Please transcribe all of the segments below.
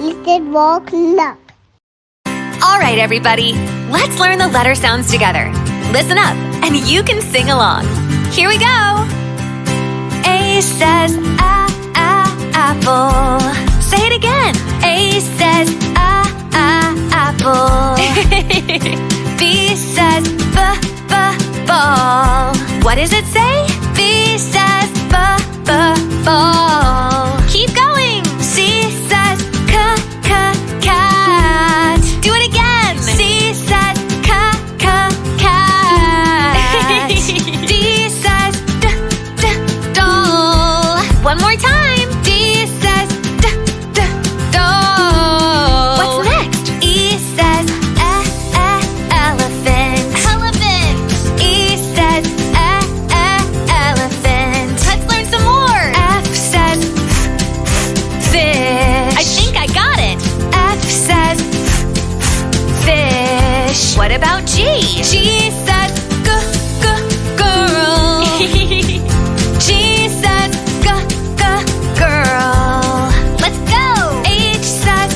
listed walk luck. All right, everybody, let's learn the letter sounds together. Listen up, and you can sing along. Here we go. A says apple. Say it again. A says apple. B says ball. What does it say? B says ball. Keep going. C says cat. Do it again. C says cat. D says doll. One more time. D says doll. What's next? E says elephant. E says elephant. Let's learn some more. F says fish. I think I got it. F says fish. What about G? G says girl. G says girl. Let's go. H says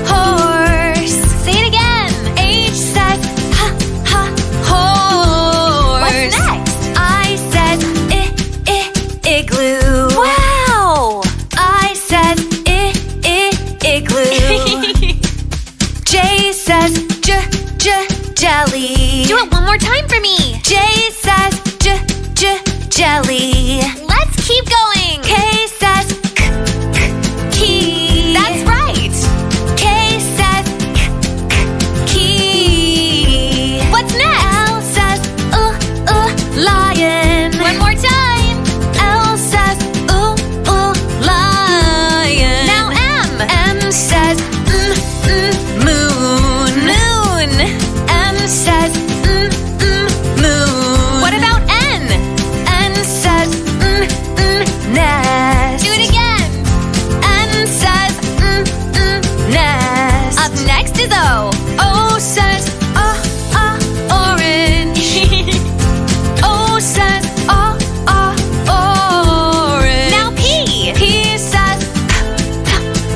horse. Say it again. H says horse. What's next? I says igloo. Wow. I says igloo. J says jelly. Do it one more time for me. J says jelly. Let's keep going. K says key. That's right. K says key. What's next? L says lion. One more time. L says lion. Now M. M says moon. M says moon. What about N? N says nest. Do it again. N says nest. Up next is O. O says orange. O says orange. Now P. P says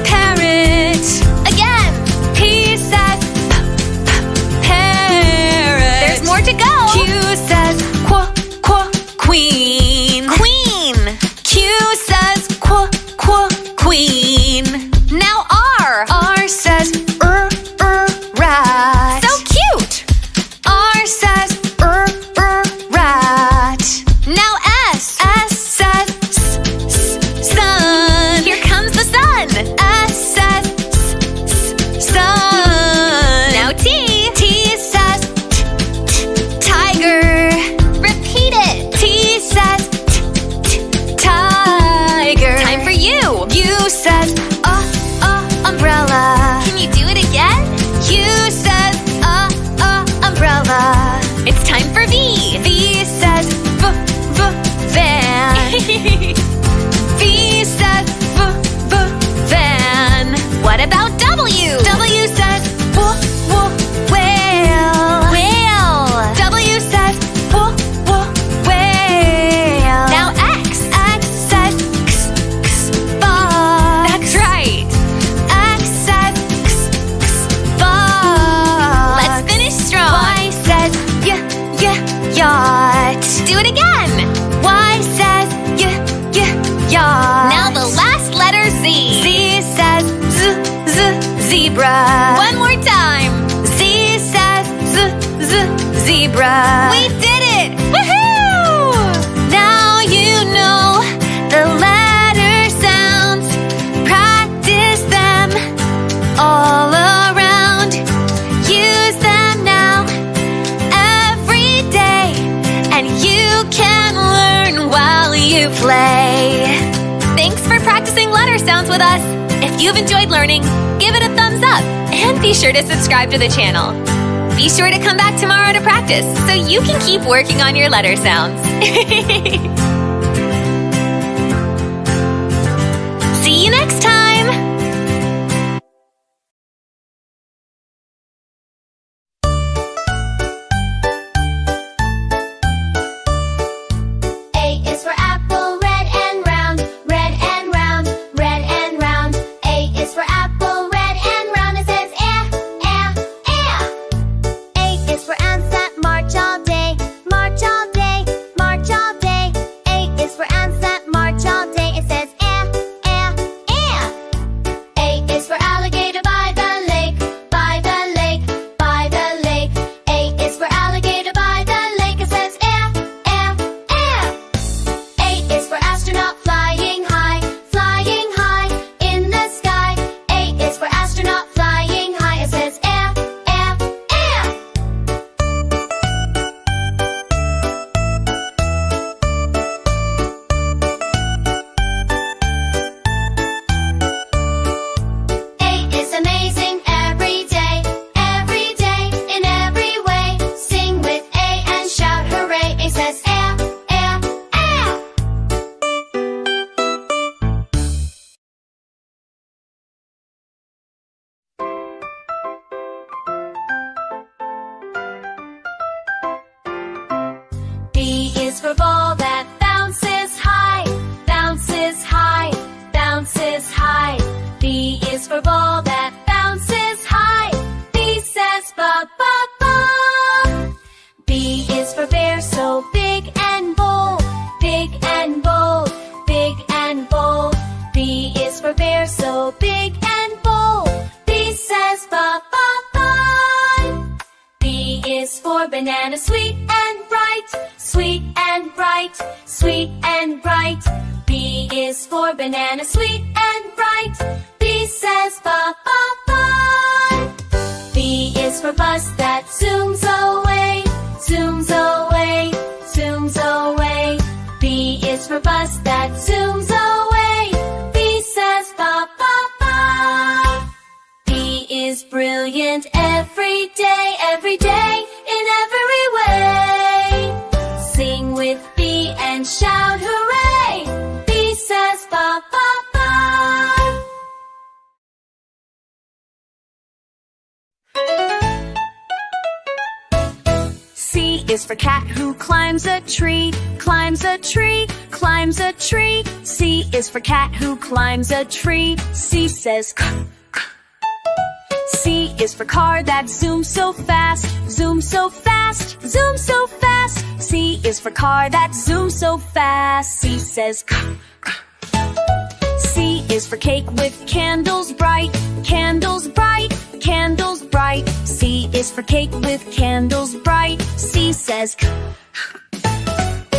parrot. Again. P says parrot. There's more to go. Q says queen. Q says queen. Now R. R says rat. So cute. R says rat. Now S. S says sun. Here comes the sun. S says sun. Now T. T says tiger. Repeat it. T says tiger. Time for U. U says umbrella. Can you do it again? U says umbrella. It's time for V. V says van. V says van. What about W? W says whale. W says whale. Now X. X says ball. That's right. X says ball. Let's finish strong. Y says yacht. Do it again. Y says yacht. Now the last letter Z. Z says zebra. One more time. Z says zebra. We did it! Woohoo! Now you know the letter sounds. Practice them all around. Use them now every day, and you can learn while you play. Thanks for practicing letter sounds with us. If you've enjoyed learning, give it a thumbs up and be sure to subscribe to the channel. Be sure to come back tomorrow to practice so you can keep working on your letter sounds. See you next time! A is for apple, red and round, red and round, red and round. A is for apple. for ball that bounces high. B says ba ba ba. B is for bear, so big and bold, big and bold, big and bold. B is for bear, so big and bold. B says ba ba ba. B is for banana, sweet and bright, sweet and bright, sweet and bright. B is for banana, sweet and bright. B says ba ba ba. B is for bus that zooms away, zooms away, zooms away. B is for bus that zooms away. B says ba ba ba. B is brilliant every day, in every way. Sing with B and shout hooray. B says ba ba ba. C is for cat who climbs a tree, climbs a tree, climbs a tree. C is for cat who climbs a tree. C says k. C is for car that zooms so fast, zooms so fast, zooms so fast. C is for car that zooms so fast. C says k. C is for cake with candles bright, candles bright, candles bright. C is for cake with candles bright. C says k.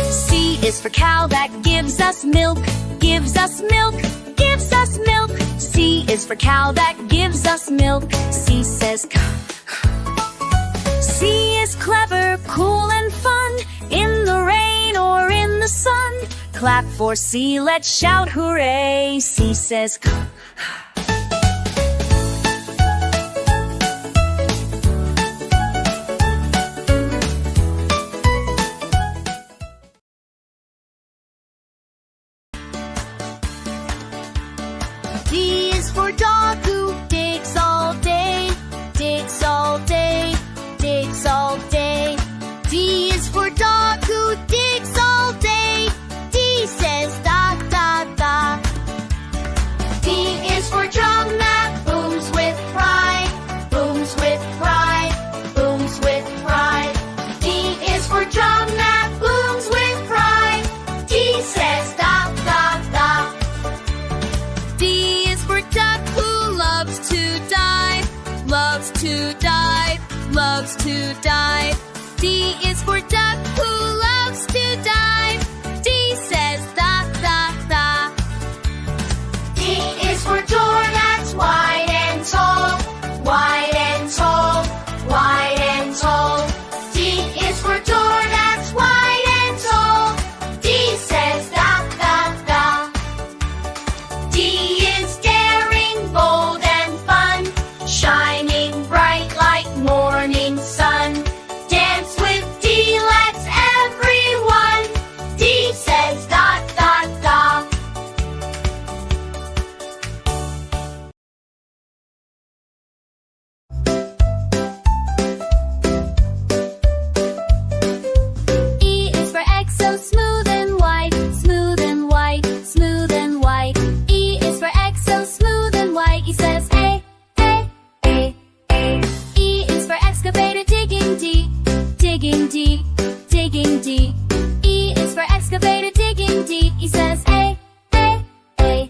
C is for cow that gives us milk, gives us milk, gives us milk. C is for cow that gives us milk. C says k. C is clever, cool and fun, in the rain or in the sun. Clap for C, let's shout hooray. C says k. D is for dog who digs all day, digs all day, digs all day. D is for dog who digs all day. D says da da da. D is for drum that booms with pride, booms with pride, booms with pride. D is for drum that booms with pride. D says da da da. D is for duck who loves to dive, loves to dive, loves to dive. D is for duck who loves to dive. D says da da da. D is for door that's wide and tall, wide and tall, wide and tall. D is for door that's wide and tall. D says da da da. D is daring, bold and fun, shining bright like morning sun. Dance with D, let's everyone. D says da da da. E is for egg, so smooth and white, smooth and white, smooth and white. E is for egg, so smooth and white. E says A, A, A, A. E is for excavator, digging deep, digging deep, digging deep. E is for excavator, digging deep. E says A, A, A.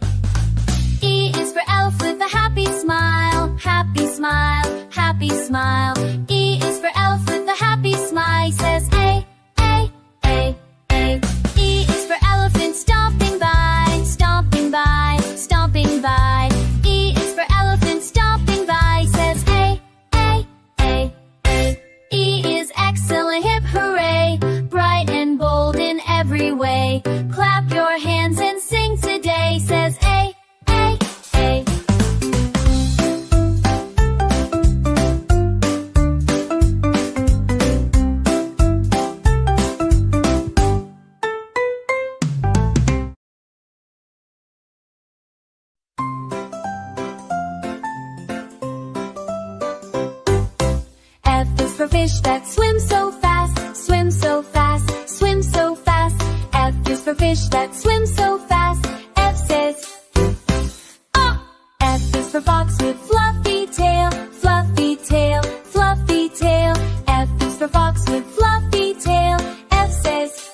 E is for elf with a happy smile, happy smile, happy smile. E is for elf with a happy smile. He says A, A, A, A. E is for elephant stomping by, stomping by, stomping by. E is for elephant stomping by. He says A, A, A, A. E is excellent, hip hooray, bright and bold in every way. Clap your hands and sing today. Says A, A, A. F is for fish that swim so fast, swim so fast, swim so fast. F is for fish that swim so fast. F says ah. F is for fox with fluffy tail, fluffy tail, fluffy tail. F is for fox with fluffy tail. F says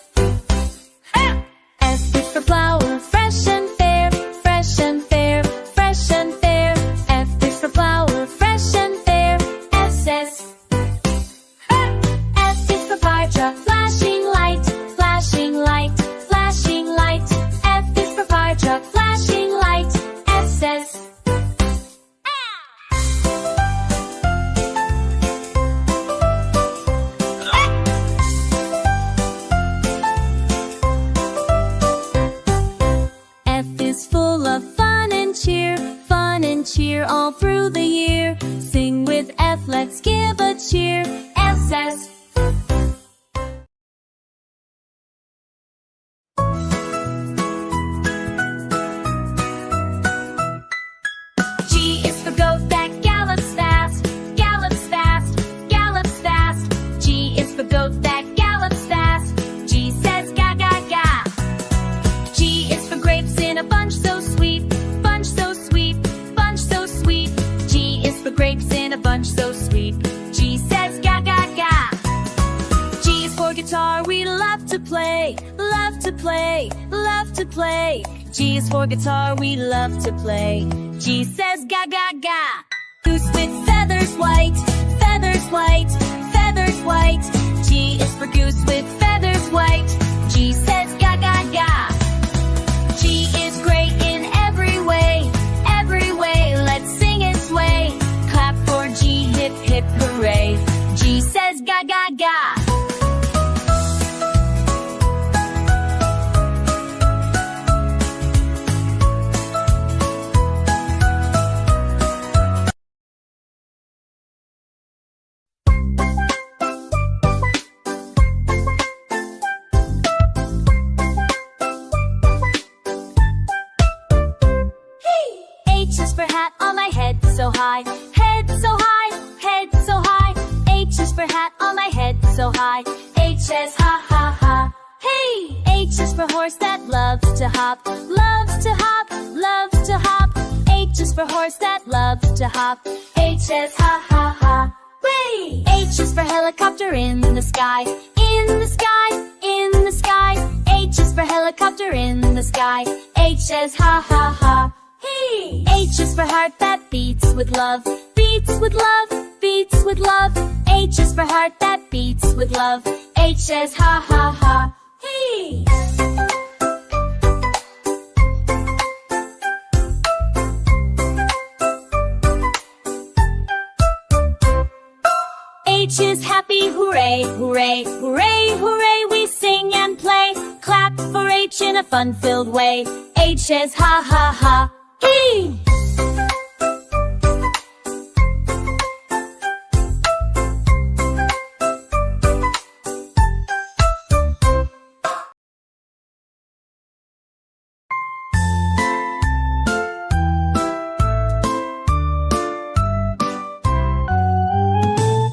ah! F is for flower, fresh and fair, fresh and fair, fresh and fair. F is for flower, fresh and fair. F says ah! F is for Parja, flashing light, flashing light, flashing light. F is for Parja, flashing light. F says cheer all through the year. Sing with F, let's give a cheer. F says G is for goat that gallops fast, gallops fast, gallops fast. G is for goat that gallops fast. G says ga ga ga. G is for grapes in a bunch so sweet, bunch so sweet, bunch so sweet. G is for grapes in a bunch so sweet. G says ga ga ga. G is for guitar we love to play, love to play, love to play. G is for guitar we love to play. G says ga ga ga. Goose with feathers white, feathers white, feathers white. G is for goose with feathers white. G says ga ga ga. G is great in every way, every way. Let's sing its way. Clap for G, hip hip hooray. G says ga ga ga. H is for hat on my head so high, head so high, head so high. H is for hat on my head so high. H says ha ha ha. Hey! H is for horse that loves to hop, loves to hop, loves to hop. H is for horse that loves to hop. H says ha ha ha. Whee! H is for helicopter in the sky, in the sky, in the sky. H is for helicopter in the sky. H says ha ha ha. Hey! H is for heart that beats with love, beats with love, beats with love. H is for heart that beats with love. H says ha ha ha. Hey! H is happy, hooray, hooray, hooray, hooray. We sing and play. Clap for H in a fun-filled way. H says ha ha ha. Hey!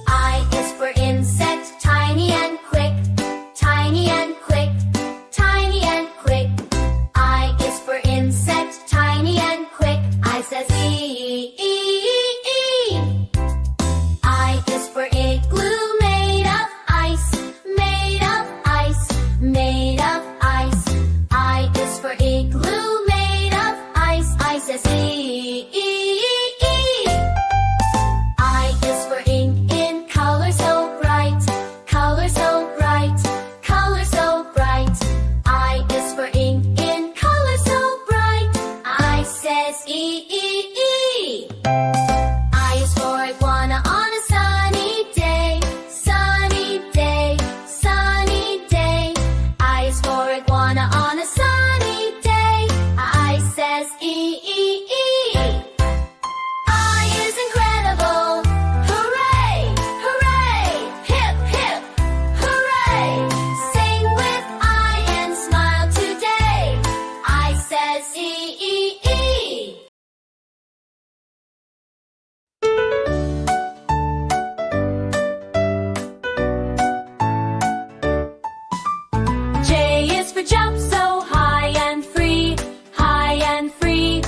I is for insect, tiny and quick, tiny and quick, tiny and quick. I is for insect, tiny and quick. I says E, E, E. I is for igloo, made of ice, made of ice, made of ice. I is for igloo, made of ice. I says E, E, E. I is for ink in color so bright, color so bright, color so bright. I is for ink in color so bright. I says E, E, E. I is for iguana on a sunny day, sunny day, sunny day. I is for iguana on a sunny day. I says E, E, E. I is incredible, hooray, hooray, hip, hip, hooray. Sing with I and smile today. I says E, E, E. J is for jump so high and free, high and free,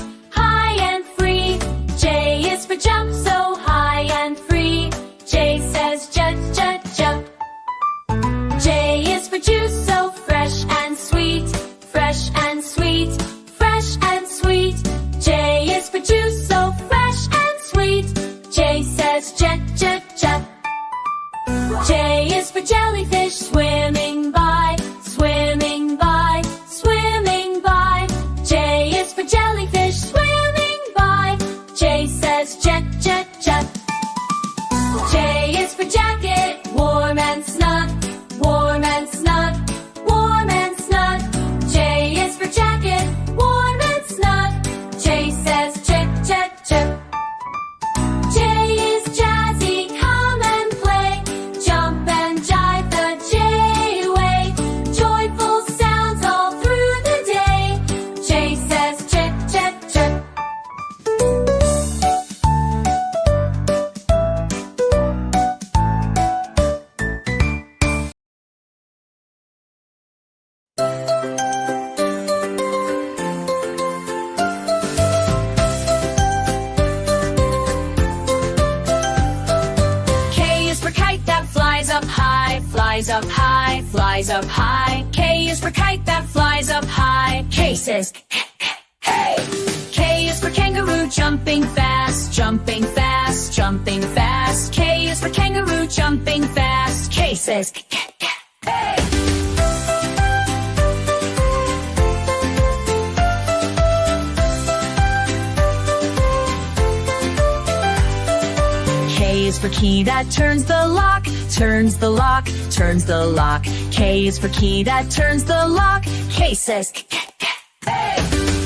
flies up high. K is for kite that flies up high. K says hey. K is for kangaroo jumping fast, jumping fast, jumping fast. K is for kangaroo jumping fast. K says hey. K is for key that turns the lock, turns the lock, turns the lock. K is for key that turns the lock. K says hey.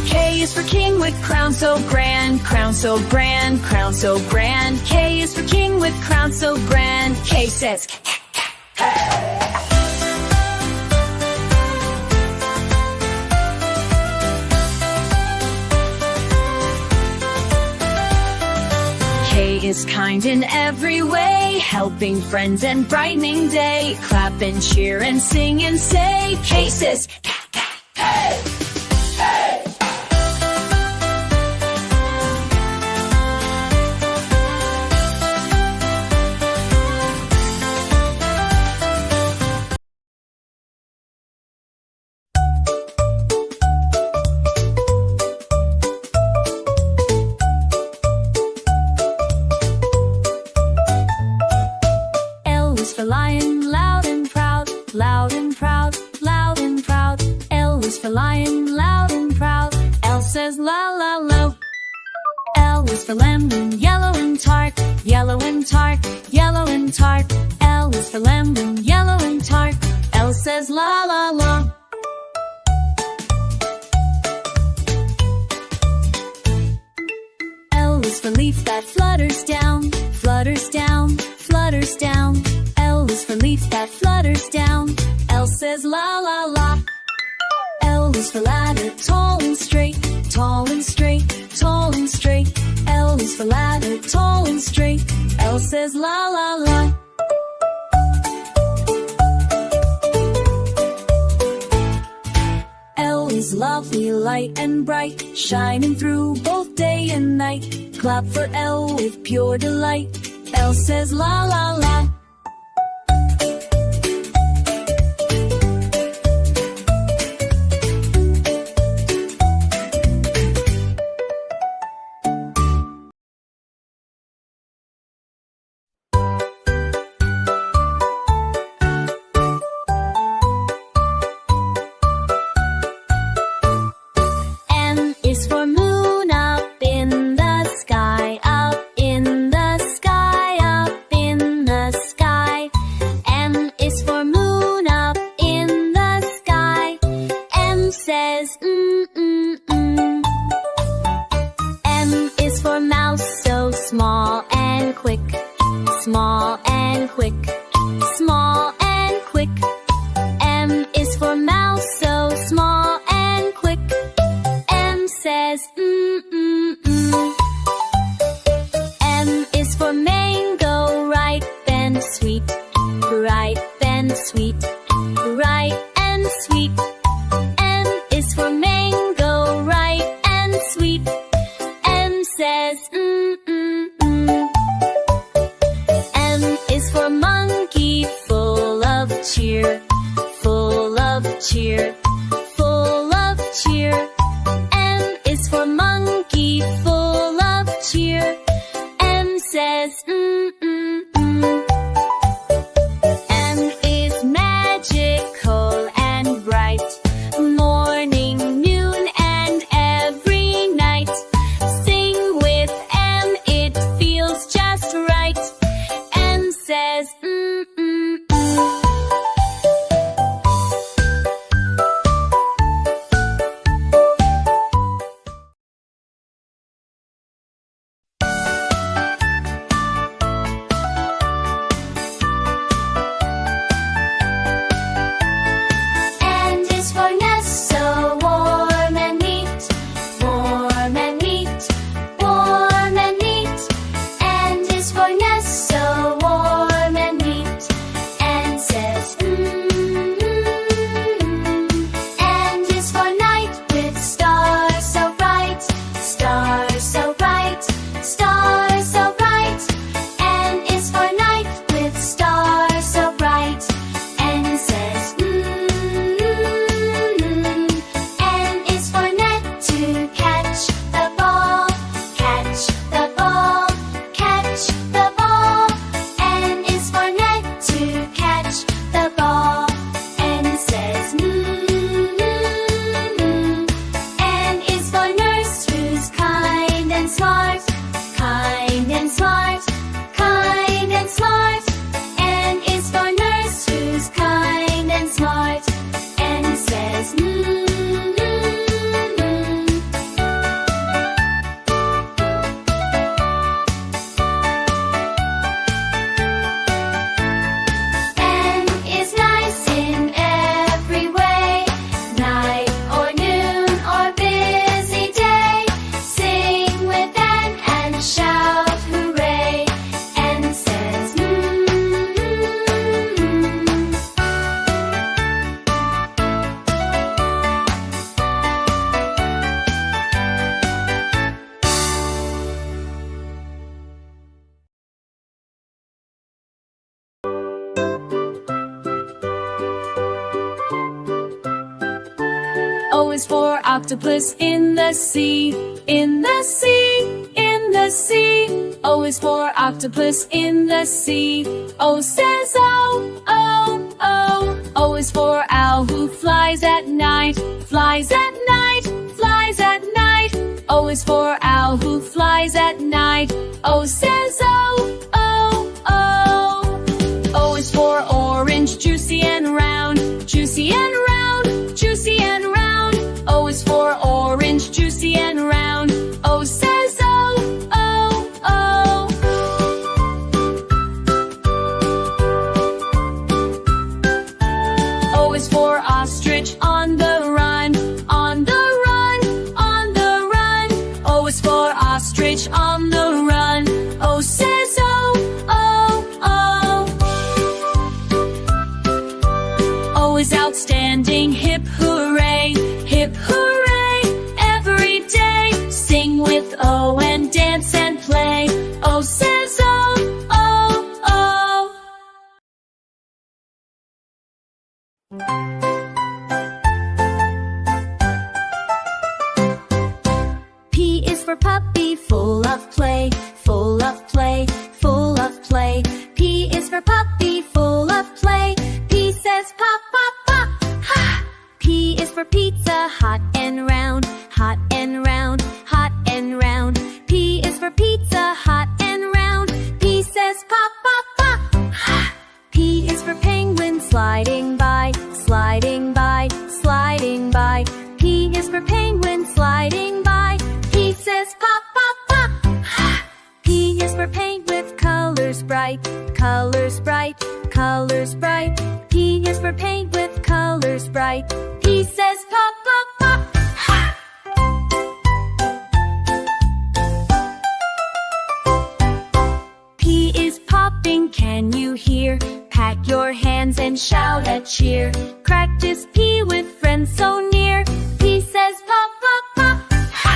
K is for king with crown so grand, crown so grand, crown so grand. K is for king with crown so grand. K says hey. K is kind in every way, helping friends and brightening day. Clap and cheer and sing and say, K says hey, hey. For lion, loud and proud, loud and proud, loud and proud. L is for lion, loud and proud. L says la la la. L is for lemon, yellow and tart, yellow and tart, yellow and tart. L is for lemon, yellow and tart. L says la la la. L is for leaf that flutters down, flutters down, flutters down. L is for leaf that flutters down. L says la la la. L is for ladder, tall and straight, tall and straight, tall and straight. L is for ladder, tall and straight. L says la la la. L is lovely, light and bright, shining through both day and night. Clap for L with pure delight. L says la la la. Small and quick, small and quick. M is for mouse, so small and quick. M says M is for mango, ripe and sweet, ripe and sweet, ripe and sweet. M is for mango, ripe and sweet. M says is for monkey, full of cheer, full of cheer, full of cheer. M is for monkey, full of cheer. M says M is magical and bright, morning, noon, and every night. Sing with M, it feels just right. says is for octopus in the sea, in the sea, in the sea. O is for octopus in the sea. O says O, O, O. O is for owl who flies at night, flies at night, flies at night. O is for owl who flies at night. O says O, O, O. O is for orange, juicy and round, juicy and round, juicy and round. O is for orange, juicy and round. O says O, O, O. O is for ostrich on the run, on the run, on the run. O is for ostrich on the run. O says O, O, O. O is outstanding, hip hooray, hip hooray. Every day sing with O and dance and play. O says O, O, O. P is for puppy, full of play, full of play, full of play. P is for puppy, full of play. P says pop, pop, pop, ha. P is for pizza, hot and round, hot and round, hot and round. P is for pizza, hot and round. P says pop, pop, pop, ha. P is for penguin, sliding by, sliding by, sliding by. P is for penguin, sliding by. P says pop, pop, pop, ha. P is for paint with colors bright, colors bright, colors bright. P is for paint with colors bright. P says pop, pop, pop, ha. P is popping, can you hear? Pat your hands and shout a cheer. Practice P with friends so near. P says pop, pop, pop, ha.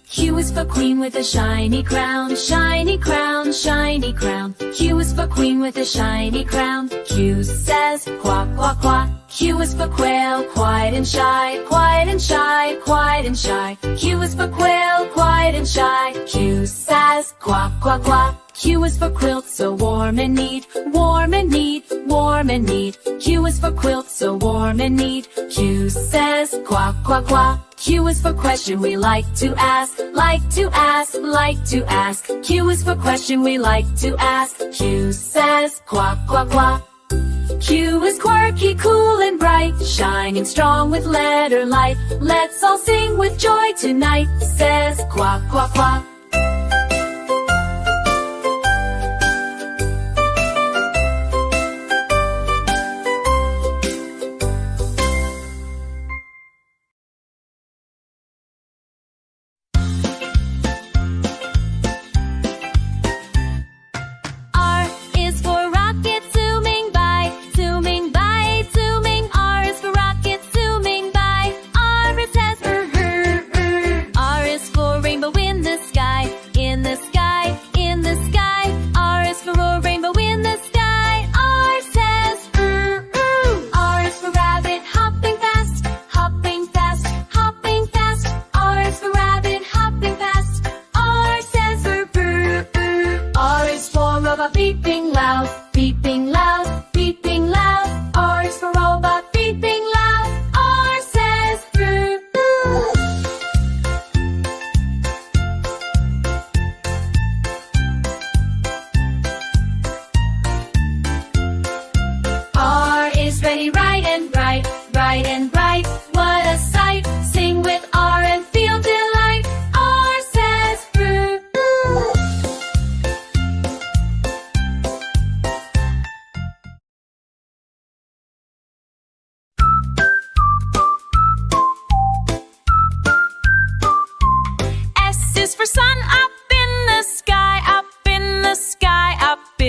Q is for queen with a shiny crown, shiny crown, shiny crown. Q is for queen with a shiny crown. Q says quack, quack, quack. Q is for quail, quiet and shy, quiet and shy, quiet and shy. Q is for quail, quiet and shy. Q says quack, quack, quack. Q is for quilt, so warm and neat, warm and neat, warm and neat. Q is for quilt, so warm and neat. Q says quack, quack, quack. Q is for question we like to ask, like to ask, like to ask. Q is for question we like to ask. Q says quack, quack, quack. Q is quirky, cool and bright, shining strong with letter light. Let's all sing with joy tonight, says quack, quack, quack.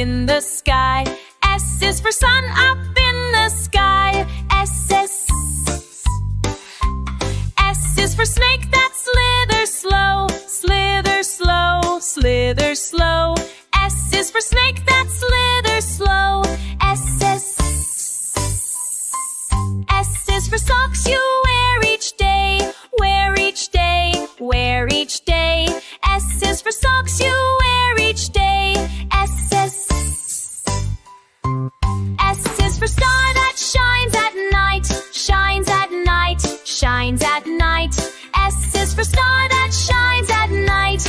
in the sky. S is for sun up in the sky. S, S, snake that slithers slow, slithers slow, slithers slow. S is for snake that slithers slow. S is for socks you wear each day, wear each day, wear each day. S is for socks you wear each day. S is for star that shines at night, shines at night, shines at night. S is for star that shines at night.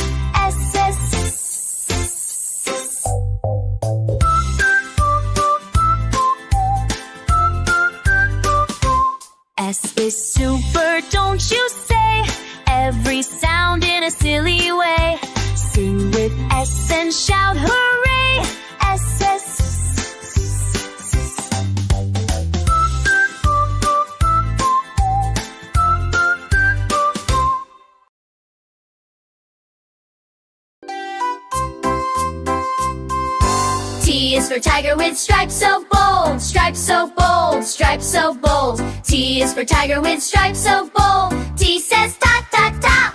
S is super, don't you say, every sound in a silly way. Sing with S and shout hooray, S. T is for tiger with stripes so bold, stripes so bold, stripes so bold. T is for tiger with stripes so bold. T says ta ta ta.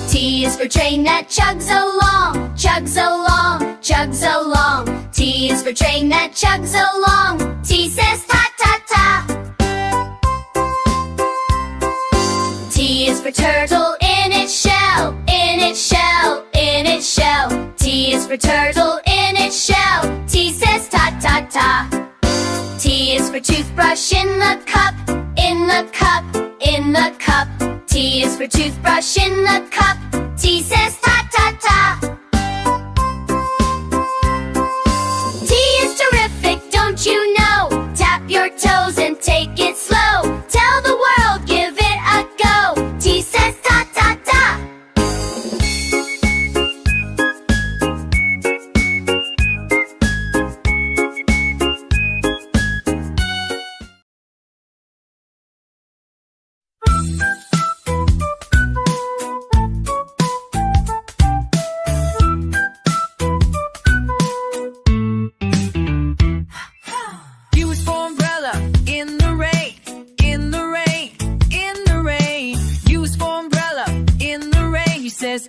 T is for train that chugs along, chugs along, chugs along. T is for train that chugs along. T says ta ta ta. T is for turtle in its shell, in its shell, in its shell. T is for turtle in its shell. T says ta ta ta. T is for toothbrush in the cup, in the cup, in the cup. T is for toothbrush in the cup. T says ta ta ta. T is terrific, don't you know? Tap your toes and take it slow. Tell the world, give it a go. T says ta ta ta. U is for umbrella in the rain, in the rain, in the rain. U is for umbrella in the rain. He says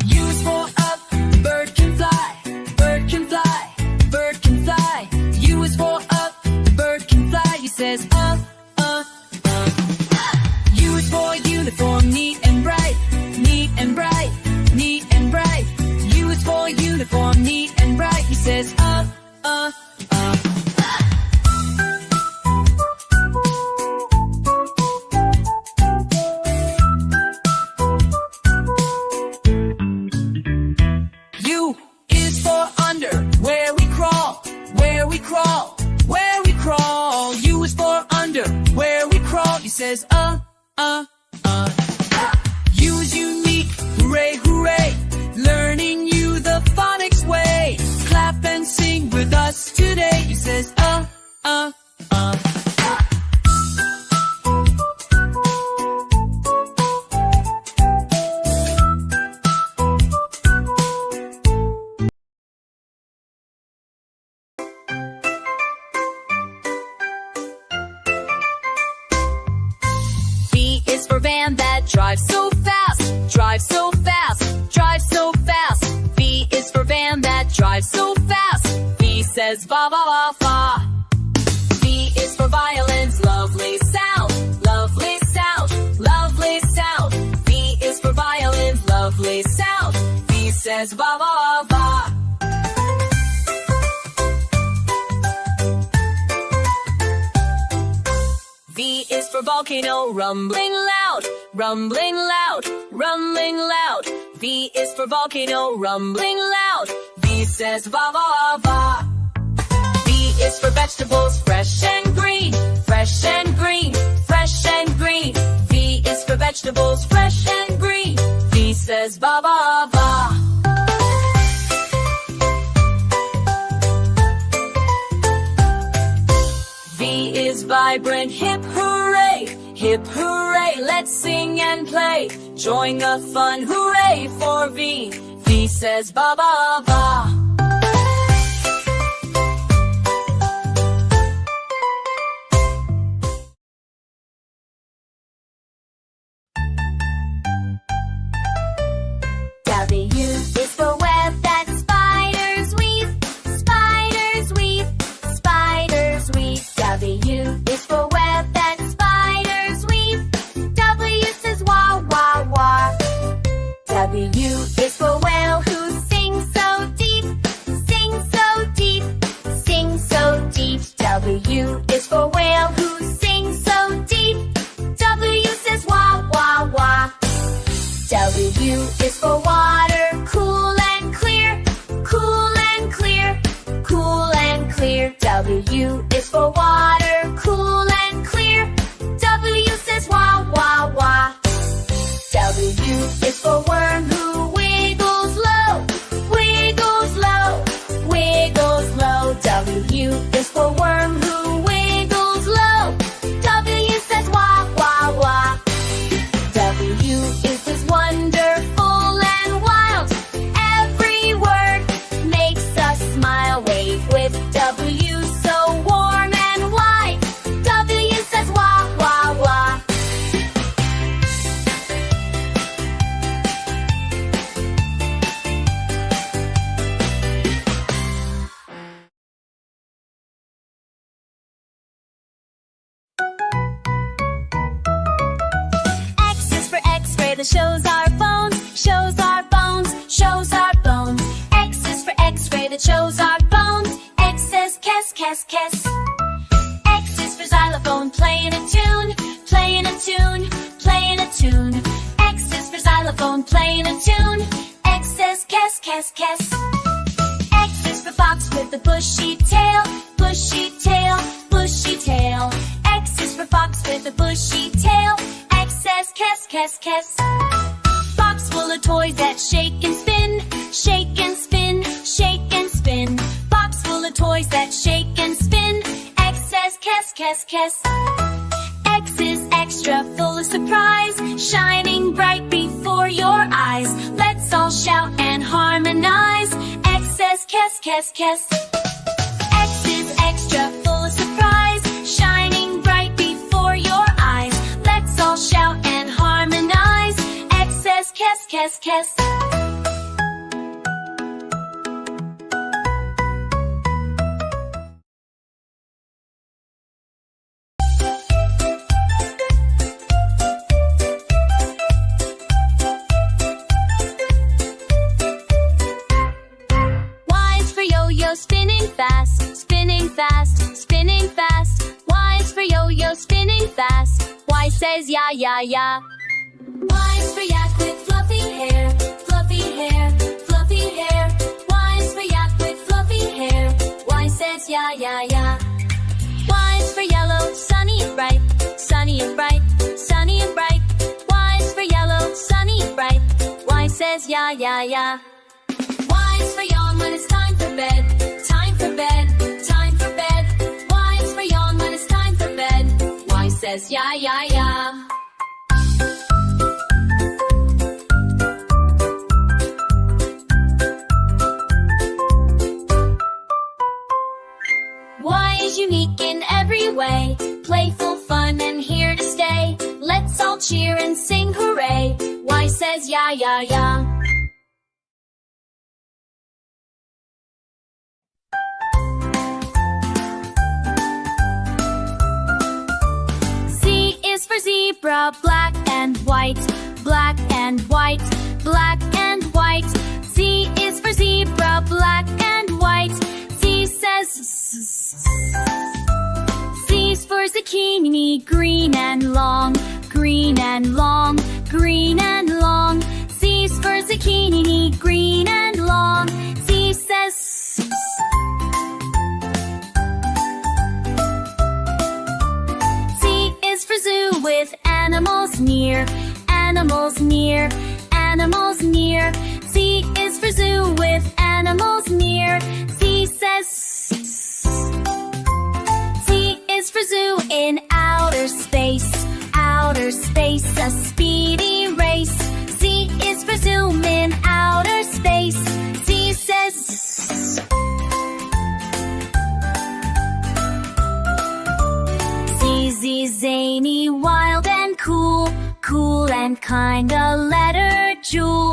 U is for up, bird can fly, bird can fly, bird can fly. U is for up, bird can fly. He says U is for uniform, neat and bright, neat and bright, neat and bright. U is for uniform, neat and bright. He says U is for under, where we crawl, where we crawl, where we crawl. U is for under, where we crawl. He says U is unique, hooray, hooray, learning you the phonics way. Clap and sing with us today. He says V is for van that drives so fast, drives so fast, drives so fast. V is for van that drives so fast. V says va va va va. V is for violins, lovely sound, lovely sound, lovely sound. V is for violins, lovely sound. V says va va va va. V is for volcano, rumbling loud, rumbling loud, rumbling loud. V is for volcano, rumbling loud. V says va va va. V is for vegetables, fresh and green, fresh and green, fresh and green. V is for vegetables, fresh and green. V says va va va. V is vibrant, hip hooray, hip hooray, let's sing and play. Join the fun, hooray for V. V says ba ba ba. W is for web that spiders weave. Spiders weave. Spiders weave. W is for web that spiders weave. W says wah, wah, wah. W is for whale who sings so deep. Sing so deep. Sing so deep. W is for whale who sings so deep. W says wah, wah, wah. W is for water, cool and clear. Cool and clear. Cool and clear. W is for water, cool and clear. W says wah, wah, wah. W is for worm who wiggles low. Wiggles low. Wiggles low. W is for worm who wiggles low. W says wah, wah, wah. W is as wonderful and wild. Every word makes us smile. Wave with W, so warm and wide. W says wah, wah, wah. X is for X-ray that shows our bones, shows our bones, shows our bones. X is for X-ray that shows our bones. X says kiss, kiss, kiss. X is for xylophone playing a tune, playing a tune, playing a tune. X is for xylophone playing a tune. X says kiss, kiss, kiss. X is for fox with a bushy tail, bushy tail, bushy tail. X is for fox with a bushy tail. X says kiss, kiss, kiss. Box full of toys that shake and spin, shake and spin, shake and spin. Box full of toys that shake and spin. X says kiss, kiss, kiss. X is extra full of surprise, shining bright before your eyes. Let's all shout and harmonize. X says kiss, kiss, kiss. X is extra full of surprise, shining bright before your eyes. Let's all shout and harmonize. X says kiss, kiss, kiss. Y is for yo-yo, spinning fast, spinning fast, spinning fast. Y is for yo-yo, spinning fast. Y says ya, ya, ya. Y is for yak with fluffy hair, fluffy hair, fluffy hair. Y is for yak with fluffy hair. Y says ya, ya, ya. Y is for yellow, sunny and bright, sunny and bright, sunny and bright. Y is for yellow, sunny and bright. Y says ya, ya, ya. Y is for yawn when it's time for bed, time for bed, time for bed. Y is for yawn when it's time for bed. Y says ya, ya, ya. Y is unique in every way, playful, fun, and here to stay. Let's all cheer and sing hooray. Y says ya, ya, ya. Z is for zebra, black and white, black and white, black and white. Z is for zebra, black and white. Z says Z's for zucchini, green and long, green and long, green and long. Z's for zucchini, green and long. Z says Z is for zoo with animals near, animals near, animals near. Z is for zoo with animals near. Z says Z is for zoo in outer space, outer space, a speedy race. Z is for zoom in outer space. Z says Z, zany, wild and cool, cool and kind, a letter jewel.